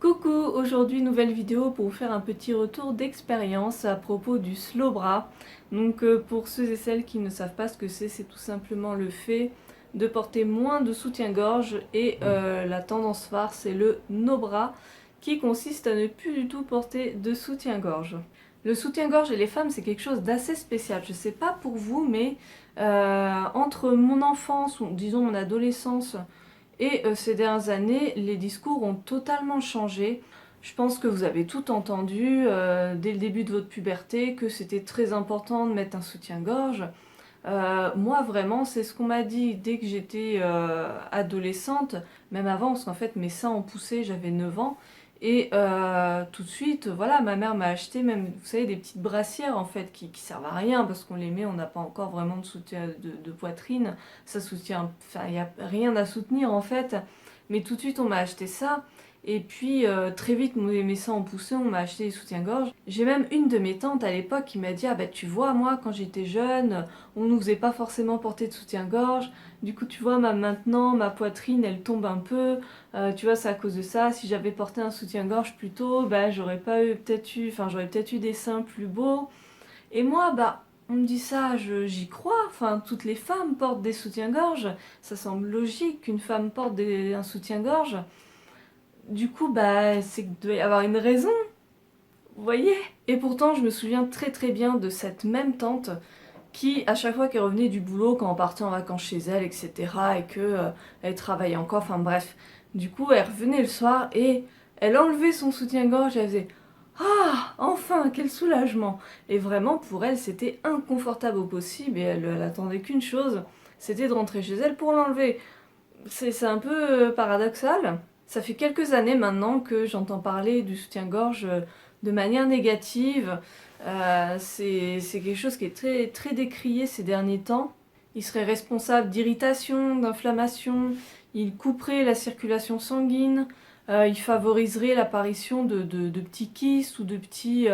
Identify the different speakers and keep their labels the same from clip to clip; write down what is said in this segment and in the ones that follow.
Speaker 1: Coucou, aujourd'hui nouvelle vidéo pour vous faire un petit retour d'expérience à propos du slow bra. Donc pour ceux et celles qui ne savent pas ce que c'est tout simplement le fait de porter moins de soutien-gorge et la tendance phare c'est le no bra qui consiste à ne plus du tout porter de soutien-gorge. Le soutien-gorge et les femmes c'est quelque chose d'assez spécial, je sais pas pour vous mais entre mon enfance ou disons mon adolescence et ces dernières années, les discours ont totalement changé. Je pense que vous avez tout entendu dès le début de votre puberté, que c'était très important de mettre un soutien-gorge. Moi vraiment, c'est ce qu'on m'a dit dès que j'étais adolescente, même avant, parce qu'en fait mes seins ont poussé, j'avais 9 ans. Et tout de suite, voilà, ma mère m'a acheté même, vous savez, des petites brassières en fait qui servent à rien parce qu'on les met, on n'a pas encore vraiment de soutien de poitrine, ça soutient, enfin il n'y a rien à soutenir en fait. Mais tout de suite on m'a acheté ça. Et puis très vite mes seins ont poussé, on m'a acheté des soutiens-gorge. J'ai même une de mes tantes à l'époque qui m'a dit ah bah tu vois moi quand j'étais jeune, on nous faisait pas forcément porter de soutien-gorge. Du coup tu vois maintenant ma poitrine elle tombe un peu. Tu vois, c'est à cause de ça. Si j'avais porté un soutien-gorge plus tôt, bah, j'aurais peut-être eu des seins plus beaux. Et moi, bah, on me dit ça, j'y crois. Enfin, toutes les femmes portent des soutiens-gorge. Ça semble logique qu'une femme porte un soutien-gorge. Du coup, bah, c'est qu'il doit y avoir une raison. Vous voyez? Et pourtant, je me souviens très très bien de cette même tante qui, à chaque fois qu'elle revenait du boulot, quand on partait en vacances chez elle, etc., et que elle travaillait encore, enfin bref, du coup, elle revenait le soir et elle enlevait son soutien-gorge, elle faisait «Ah, enfin, quel soulagement!» Et vraiment, pour elle, c'était inconfortable au possible et elle attendait qu'une chose, c'était de rentrer chez elle pour l'enlever. C'est un peu paradoxal. Ça fait quelques années maintenant que j'entends parler du soutien-gorge de manière négative. C'est quelque chose qui est très, très décrié ces derniers temps. Il serait responsable d'irritation, d'inflammation, il couperait la circulation sanguine, il favoriserait l'apparition de petits kystes ou de petits...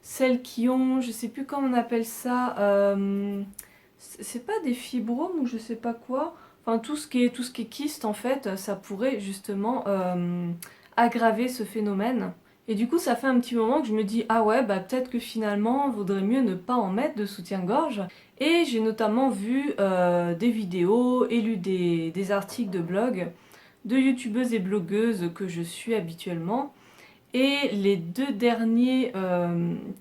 Speaker 1: celles qui ont, je sais plus comment on appelle ça, c'est pas des fibromes ou je sais pas quoi. Enfin, tout ce qui est kyste, en fait, ça pourrait justement aggraver ce phénomène. Et du coup, ça fait un petit moment que je me dis, ah ouais, bah peut-être que finalement, vaudrait mieux ne pas en mettre de soutien-gorge. Et j'ai notamment vu des vidéos et lu des articles de blog de youtubeuses et blogueuses que je suis habituellement. Et les deux derniers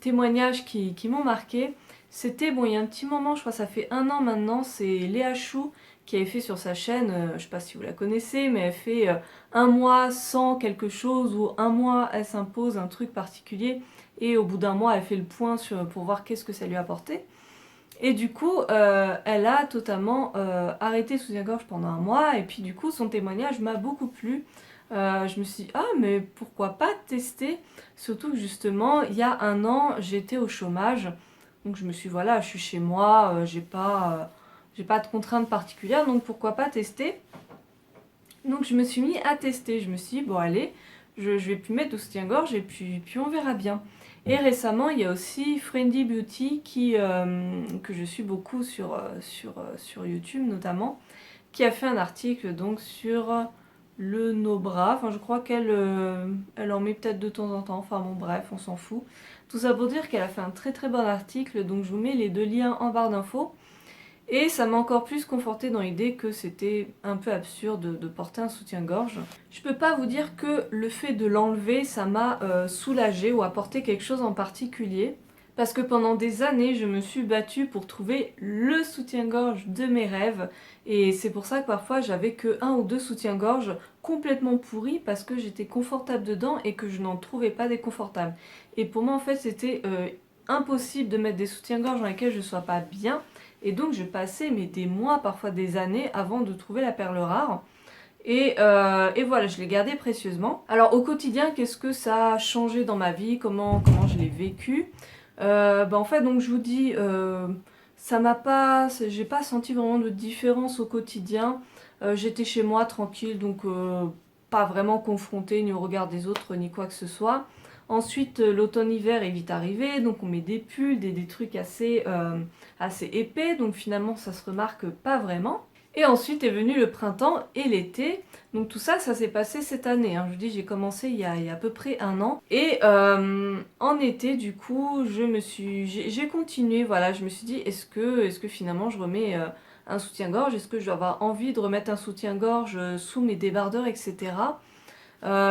Speaker 1: témoignages qui m'ont marqué, c'était, bon, il y a un petit moment, je crois que ça fait 1 an maintenant, c'est Léa Chou qui avait fait sur sa chaîne, je sais pas si vous la connaissez, mais elle fait 1 mois sans quelque chose, ou 1 mois elle s'impose un truc particulier, et au bout d'1 mois elle fait le point pour voir qu'est-ce que ça lui a apporté. Et du coup, elle a totalement arrêté le soutien-gorge pendant 1 mois, et puis du coup, son témoignage m'a beaucoup plu. Je me suis dit, ah, mais pourquoi pas tester? Surtout que justement, il y a 1 an, j'étais au chômage. Donc je me suis dit, voilà, je suis chez moi, j'ai pas de contraintes particulières, donc pourquoi pas tester? Donc je me suis mis à tester. Je me suis dit, bon, allez, je vais plus mettre de soutien-gorge et puis on verra bien. Et récemment, il y a aussi Friendly Beauty que je suis beaucoup sur YouTube notamment, qui a fait un article donc sur le no bra. Enfin, je crois elle en met peut-être de temps en temps. Enfin bon, bref, on s'en fout. Tout ça pour dire qu'elle a fait un très très bon article, donc je vous mets les deux liens en barre d'infos. Et ça m'a encore plus confortée dans l'idée que c'était un peu absurde de porter un soutien-gorge. Je peux pas vous dire que le fait de l'enlever, ça m'a soulagée ou apporté quelque chose en particulier. Parce que pendant des années, je me suis battue pour trouver le soutien-gorge de mes rêves. Et c'est pour ça que parfois, j'avais que 1 ou 2 soutiens-gorge complètement pourris parce que j'étais confortable dedans et que je n'en trouvais pas déconfortable. Et pour moi, en fait, c'était impossible de mettre des soutiens-gorge dans lesquels je ne sois pas bien. Et donc je passais des mois, parfois des années, avant de trouver la perle rare. Et voilà, je l'ai gardé précieusement. Alors au quotidien, qu'est-ce que ça a changé dans ma vie? Comment je l'ai vécu? En fait, donc je vous dis, j'ai pas senti vraiment de différence au quotidien. J'étais chez moi tranquille, donc pas vraiment confrontée ni au regard des autres ni quoi que ce soit. Ensuite, l'automne-hiver est vite arrivé, donc on met des pulls, des trucs assez épais, donc finalement ça se remarque pas vraiment. Et ensuite est venu le printemps et l'été. Donc tout ça, ça s'est passé cette année. Hein. Je vous dis, j'ai commencé il y a à peu près 1 an. Et en été, du coup, j'ai continué. Voilà, je me suis dit, est-ce que finalement je remets un soutien-gorge? Est-ce que je vais avoir envie de remettre un soutien-gorge sous mes débardeurs, etc.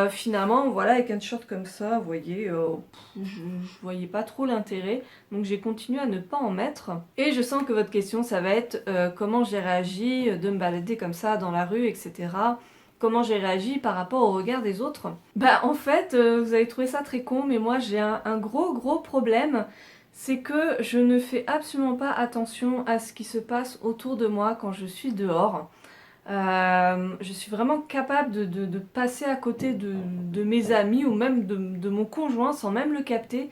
Speaker 1: Finalement, voilà, avec un t-shirt comme ça, vous voyez, je voyais pas trop l'intérêt. Donc j'ai continué à ne pas en mettre. Et je sens que votre question, ça va être comment j'ai réagi de me balader comme ça dans la rue, etc. Comment j'ai réagi par rapport au regard des autres. Bah en fait, vous avez trouvé ça très con, mais moi j'ai un gros problème. C'est que je ne fais absolument pas attention à ce qui se passe autour de moi quand je suis dehors. Je suis vraiment capable de passer à côté de mes amis ou même de mon conjoint sans même le capter.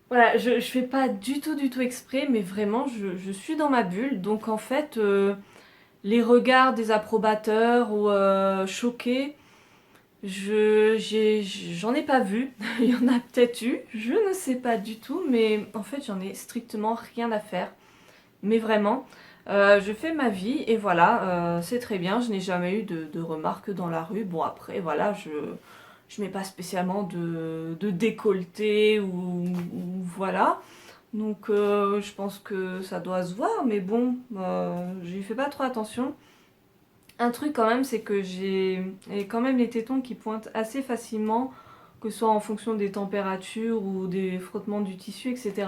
Speaker 1: Voilà, je fais pas du tout exprès, mais vraiment, je suis dans ma bulle. Donc en fait, les regards des approbateurs ou choqués, j'en ai pas vu. Il y en a peut-être eu, je ne sais pas du tout, mais en fait, j'en ai strictement rien à faire. Mais vraiment, je fais ma vie et voilà, c'est très bien. Je n'ai jamais eu de remarques dans la rue. Bon, après, voilà, je mets pas spécialement de décolleté ou voilà. Donc, je pense que ça doit se voir, mais bon, j'y fais pas trop attention. Un truc quand même, c'est que j'ai quand même les tétons qui pointent assez facilement, que ce soit en fonction des températures ou des frottements du tissu, etc.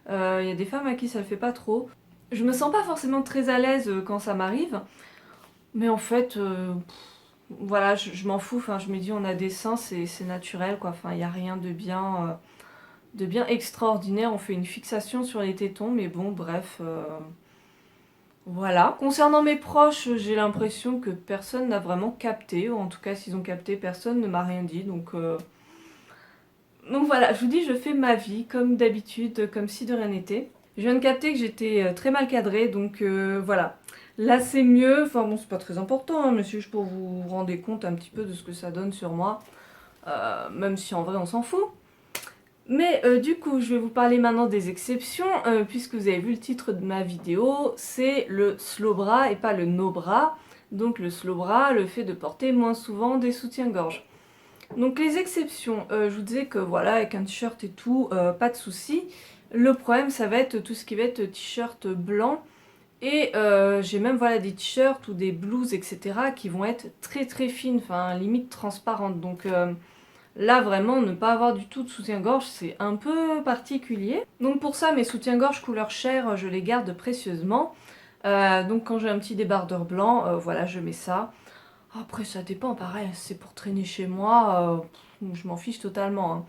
Speaker 1: Il y a des femmes à qui ça le fait pas trop. Je me sens pas forcément très à l'aise quand ça m'arrive, mais en fait, voilà, je m'en fous. Enfin, je me dis, on a des seins, c'est naturel, quoi. Enfin, il n'y a rien de bien extraordinaire. On fait une fixation sur les tétons, mais bon, bref. Voilà. Concernant mes proches, j'ai l'impression que personne n'a vraiment capté. Ou en tout cas, s'ils ont capté, personne ne m'a rien dit. Donc voilà, je vous dis, je fais ma vie comme d'habitude, comme si de rien n'était. Je viens de capter que j'étais très mal cadrée, donc voilà. Là c'est mieux, enfin bon c'est pas très important, hein, mais c'est juste pour vous rendre compte un petit peu de ce que ça donne sur moi, même si en vrai on s'en fout. Mais du coup je vais vous parler maintenant des exceptions, puisque vous avez vu le titre de ma vidéo, c'est le slow bra et pas le no bra. Donc le slow bra, le fait de porter moins souvent des soutiens-gorge. Donc les exceptions, je vous disais que voilà, avec un t-shirt et tout, pas de souci. Le problème, ça va être tout ce qui va être t-shirt blanc. Et j'ai même voilà, des t-shirts ou des blouses, etc. qui vont être très fines, enfin limite transparentes. Donc là, vraiment, ne pas avoir du tout de soutien-gorge, c'est un peu particulier. Donc pour ça, mes soutiens-gorge couleur chair, je les garde précieusement. Donc quand j'ai un petit débardeur blanc, voilà, je mets ça. Après, ça dépend, pareil, c'est pour traîner chez moi, je m'en fiche totalement. Hein.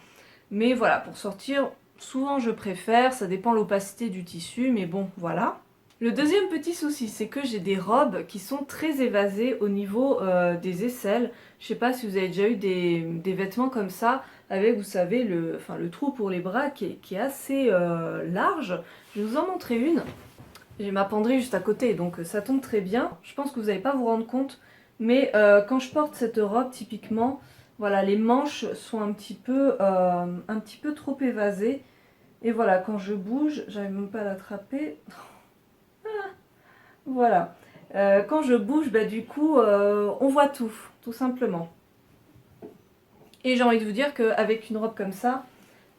Speaker 1: Mais voilà, pour sortir, souvent je préfère, ça dépend l'opacité du tissu, mais bon, voilà. Le deuxième petit souci, c'est que j'ai des robes qui sont très évasées au niveau des aisselles. Je sais pas si vous avez déjà eu des vêtements comme ça, avec, vous savez, le trou pour les bras qui est assez large. Je vais vous en montrer une. J'ai ma penderie juste à côté, donc ça tombe très bien. Je pense que vous n'allez pas vous rendre compte, mais quand je porte cette robe, typiquement, voilà, les manches sont un petit peu trop évasées. Et voilà, quand je bouge, j'arrive même pas à l'attraper. Voilà. Quand je bouge, bah, du coup, on voit tout simplement. Et j'ai envie de vous dire qu'avec une robe comme ça,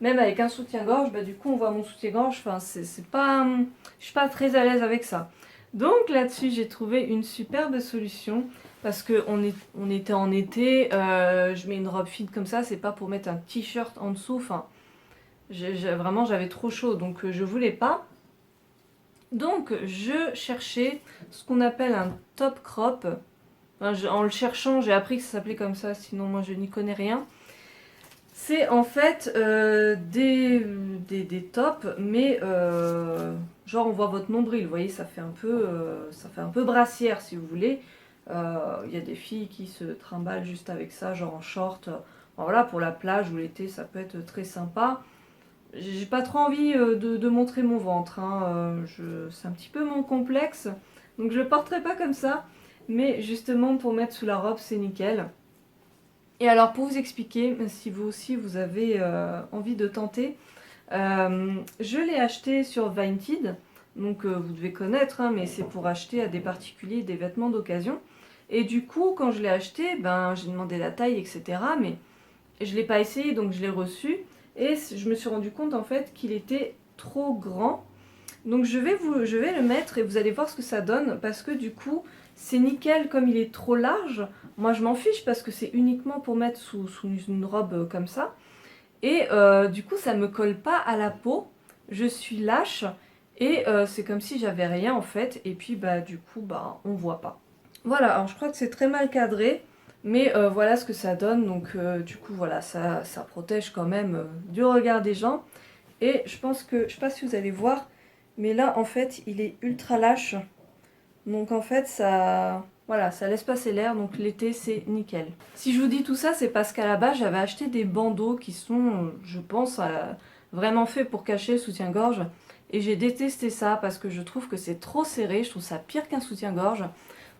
Speaker 1: même avec un soutien-gorge, bah, du coup, on voit mon soutien-gorge. Enfin, c'est pas, je suis pas très à l'aise avec ça. Donc là-dessus, j'ai trouvé une superbe solution. Parce qu'on était en été, je mets une robe fine comme ça, c'est pas pour mettre un t-shirt en dessous. Enfin, vraiment, j'avais trop chaud, donc je voulais pas. Donc je cherchais ce qu'on appelle un top crop. Enfin, en le cherchant, j'ai appris que ça s'appelait comme ça, sinon moi je n'y connais rien. C'est en fait des tops, mais genre on voit votre nombril, vous voyez, ça fait un peu brassière si vous voulez. Il y a des filles qui se trimballent juste avec ça, genre en short. Bon, voilà, pour la plage ou l'été, ça peut être très sympa. J'ai pas trop envie de montrer mon ventre, hein. C'est un petit peu mon complexe, donc je le porterai pas comme ça, mais justement pour mettre sous la robe c'est nickel. Et alors pour vous expliquer, si vous aussi vous avez envie de tenter, je l'ai acheté sur Vinted, Donc vous devez connaître, hein, mais c'est pour acheter à des particuliers des vêtements d'occasion. Et du coup, quand je l'ai acheté, ben, j'ai demandé la taille, etc. Mais je ne l'ai pas essayé, donc je l'ai reçu. Et je me suis rendu compte en fait qu'il était trop grand. Donc je vais le mettre et vous allez voir ce que ça donne. Parce que du coup, c'est nickel comme il est trop large. Moi je m'en fiche parce que c'est uniquement pour mettre sous une robe comme ça. Et du coup, ça me colle pas à la peau. Je suis lâche. Et c'est comme si j'avais rien en fait. Et puis bah du coup, bah on voit pas. Voilà, alors je crois que c'est très mal cadré. Mais voilà ce que ça donne. Donc du coup, voilà, ça protège quand même du regard des gens. Et je pense que, je sais pas si vous allez voir, mais là en fait, il est ultra lâche. Donc en fait, ça, voilà, ça laisse passer l'air, donc l'été c'est nickel. Si je vous dis tout ça, c'est parce qu'à la base j'avais acheté des bandeaux qui sont, je pense, vraiment faits pour cacher le soutien-gorge. Et j'ai détesté ça parce que je trouve que c'est trop serré, je trouve ça pire qu'un soutien-gorge.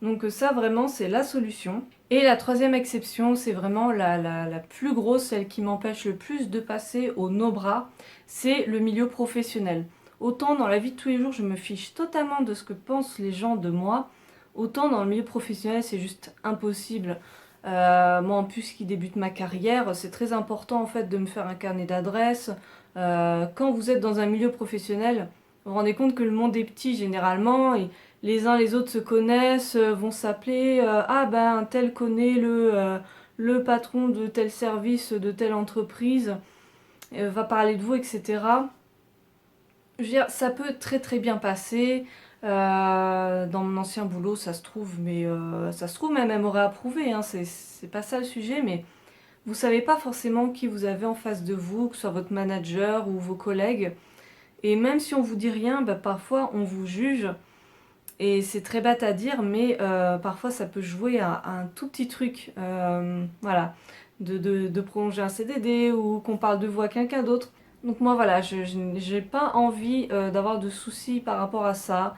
Speaker 1: Donc ça vraiment c'est la solution. Et la troisième exception, c'est vraiment la plus grosse, celle qui m'empêche le plus de passer au no-bras, c'est le milieu professionnel. Autant dans la vie de tous les jours, je me fiche totalement de ce que pensent les gens de moi, autant dans le milieu professionnel, c'est juste impossible. Moi, en plus, qui débute ma carrière, c'est très important en fait de me faire un carnet d'adresses. Quand vous êtes dans un milieu professionnel, vous vous rendez compte que le monde est petit généralement, et les uns les autres se connaissent, vont s'appeler ah ben tel connaît le patron de tel service, de telle entreprise, va parler de vous, etc. Je veux dire, ça peut très très bien passer. Dans mon ancien boulot, ça se trouve, mais ça se trouve même elle m'aurait approuvé, hein, c'est pas ça le sujet, mais vous savez pas forcément qui vous avez en face de vous, que ce soit votre manager ou vos collègues. Et même si on vous dit rien, bah, parfois on vous juge. Et c'est très bête à dire, mais parfois ça peut jouer à un tout petit truc. Voilà, de prolonger un CDD ou qu'on parle de vous à quelqu'un d'autre. Donc moi voilà, je n'ai pas envie d'avoir de soucis par rapport à ça.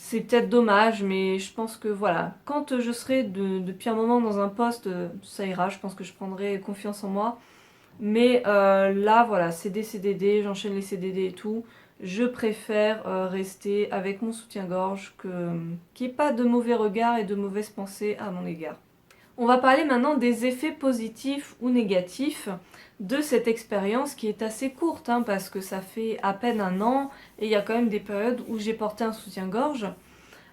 Speaker 1: C'est peut-être dommage, mais je pense que voilà, quand je serai depuis un moment dans un poste, ça ira, je pense que je prendrai confiance en moi. Mais là, voilà, CD, CDD, j'enchaîne les CDD et tout. Je préfère rester avec mon soutien-gorge, qu'il n'y ait pas de mauvais regards et de mauvaises pensées à mon égard. On va parler maintenant des effets positifs ou négatifs de cette expérience qui est assez courte, hein, parce que ça fait à peine un an et il y a quand même des périodes où j'ai porté un soutien-gorge.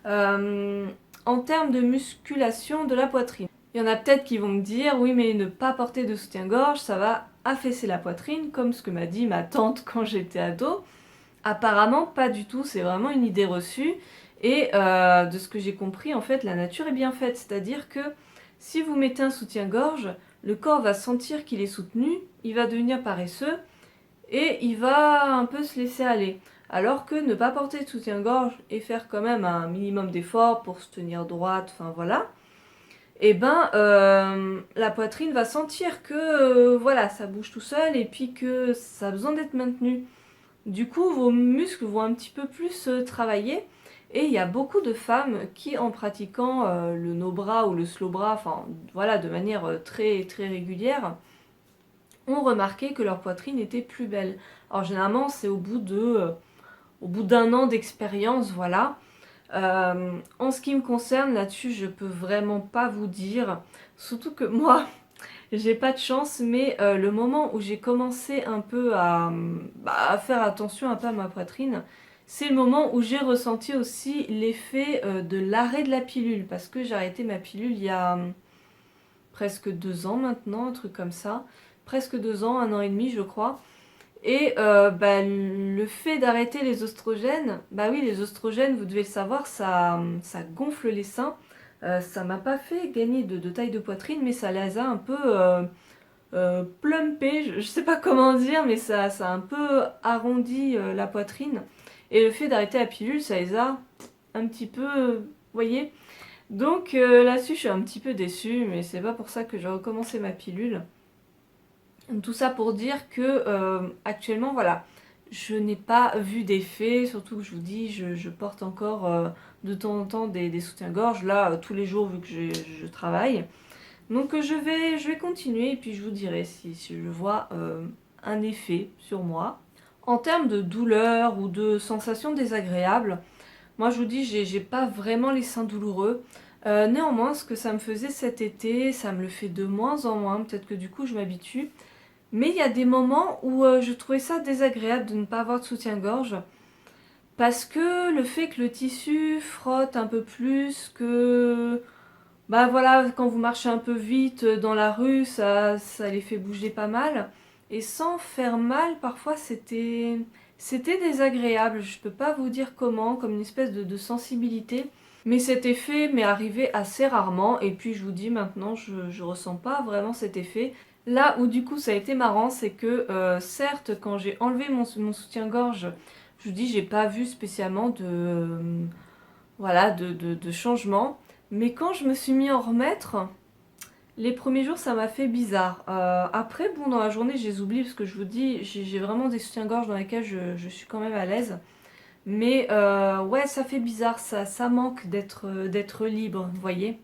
Speaker 1: En termes de musculation de la poitrine, il y en a peut-être qui vont me dire oui mais ne pas porter de soutien-gorge ça va affaisser la poitrine comme ce que m'a dit ma tante quand j'étais ado. Apparemment pas du tout, c'est vraiment une idée reçue et de ce que j'ai compris en fait la nature est bien faite, c'est-à-dire que si vous mettez un soutien-gorge, le corps va sentir qu'il est soutenu, il va devenir paresseux et il va un peu se laisser aller. Alors que ne pas porter de soutien-gorge et faire quand même un minimum d'effort pour se tenir droite, enfin voilà, et ben la poitrine va sentir que voilà, ça bouge tout seul et puis que ça a besoin d'être maintenu. Du coup, vos muscles vont un petit peu plus travailler. Et il y a beaucoup de femmes qui, en pratiquant le no-bra ou le slow-bra, enfin voilà, de manière très très régulière, ont remarqué que leur poitrine était plus belle. Alors généralement, c'est au bout d'un an d'expérience, voilà. En ce qui me concerne, là-dessus, je peux vraiment pas vous dire. Surtout que moi, j'ai pas de chance, mais le moment où j'ai commencé un peu à faire attention un peu à ma poitrine, c'est le moment où j'ai ressenti aussi l'effet de l'arrêt de la pilule. Parce que j'ai arrêté ma pilule il y a presque 2 ans maintenant, un truc comme ça. Presque 2 ans, 1 an et demi, je crois. Et le fait d'arrêter les oestrogènes, bah oui, les oestrogènes, vous devez le savoir, ça gonfle les seins. Ça m'a pas fait gagner de taille de poitrine, mais ça les a un peu plumpés, je sais pas comment dire, mais ça a un peu arrondi la poitrine. Et le fait d'arrêter la pilule, ça les a un petit peu, vous voyez. Donc là-dessus, je suis un petit peu déçue, mais c'est pas pour ça que j'ai recommencé ma pilule. Tout ça pour dire que actuellement, voilà, je n'ai pas vu d'effet, surtout que je vous dis, je porte encore de temps en temps des soutiens-gorge, là, tous les jours vu que je travaille. Donc je vais continuer et puis je vous dirai si je vois un effet sur moi. En termes de douleur ou de sensations désagréables, moi je vous dis, j'ai pas vraiment les seins douloureux. Néanmoins, ce que ça me faisait cet été, ça me le fait de moins en moins, peut-être que du coup je m'habitue. Mais il y a des moments où je trouvais ça désagréable de ne pas avoir de soutien-gorge. Parce que le fait que le tissu frotte un peu plus, que bah voilà, quand vous marchez un peu vite dans la rue, ça les fait bouger pas mal. Et sans faire mal, parfois c'était désagréable. Je peux pas vous dire comment, comme une espèce de sensibilité. Mais cet effet m'est arrivé assez rarement. Et puis je vous dis maintenant, je ressens pas vraiment cet effet. Là où du coup ça a été marrant, c'est que certes, quand j'ai enlevé mon soutien-gorge, je vous dis, j'ai pas vu spécialement voilà, de changement. Mais quand je me suis mis à en remettre, les premiers jours, ça m'a fait bizarre. Après, bon, dans la journée, je les oublie parce que je vous dis, j'ai vraiment des soutiens-gorge dans lesquels je suis quand même à l'aise. Mais ouais, ça fait bizarre, ça manque d'être libre, vous voyez.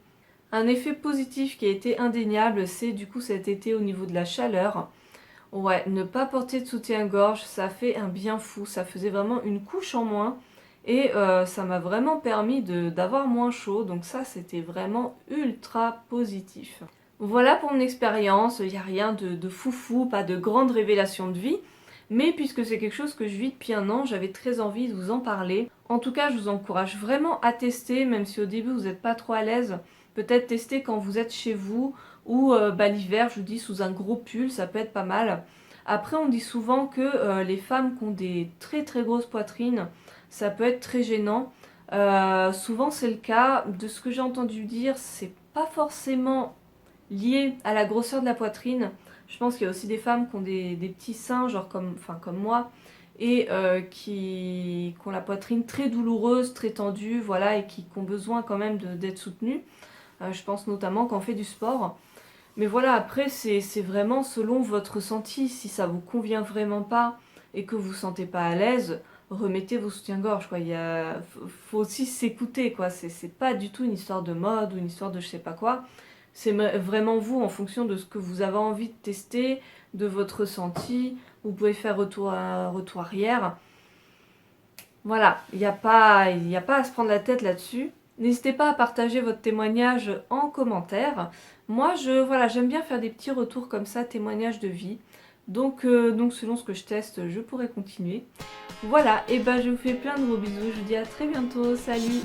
Speaker 1: Un effet positif qui a été indéniable, c'est du coup cet été au niveau de la chaleur. Ouais, ne pas porter de soutien-gorge, ça fait un bien fou. Ça faisait vraiment une couche en moins. Et ça m'a vraiment permis d'avoir moins chaud. Donc ça, c'était vraiment ultra positif. Voilà pour mon expérience. Il n'y a rien de foufou, pas de grande révélation de vie. Mais puisque c'est quelque chose que je vis depuis un an, j'avais très envie de vous en parler. En tout cas, je vous encourage vraiment à tester, même si au début vous n'êtes pas trop à l'aise. Peut-être tester quand vous êtes chez vous ou l'hiver, je vous dis, sous un gros pull, ça peut être pas mal. Après, on dit souvent que les femmes qui ont des très très grosses poitrines, ça peut être très gênant. Souvent c'est le cas. De ce que j'ai entendu dire, c'est pas forcément lié à la grosseur de la poitrine. Je pense qu'il y a aussi des femmes qui ont des petits seins, genre comme moi, et qui ont la poitrine très douloureuse, très tendue, voilà, et qui ont besoin quand même d'être soutenues. Je pense notamment quand on fait du sport. Mais voilà, après, c'est vraiment selon votre ressenti. Si ça vous convient vraiment pas et que vous vous sentez pas à l'aise, remettez vos soutiens-gorge, quoi. Faut aussi s'écouter, quoi. C'est pas du tout une histoire de mode ou une histoire de je sais pas quoi. C'est vraiment vous, en fonction de ce que vous avez envie de tester, de votre ressenti. Vous pouvez faire retour arrière. Voilà, il n'y a pas à se prendre la tête là-dessus. N'hésitez pas à partager votre témoignage en commentaire. Moi, voilà, j'aime bien faire des petits retours comme ça, témoignages de vie. Donc selon ce que je teste, je pourrais continuer. Voilà, et ben je vous fais plein de gros bisous. Je vous dis à très bientôt. Salut!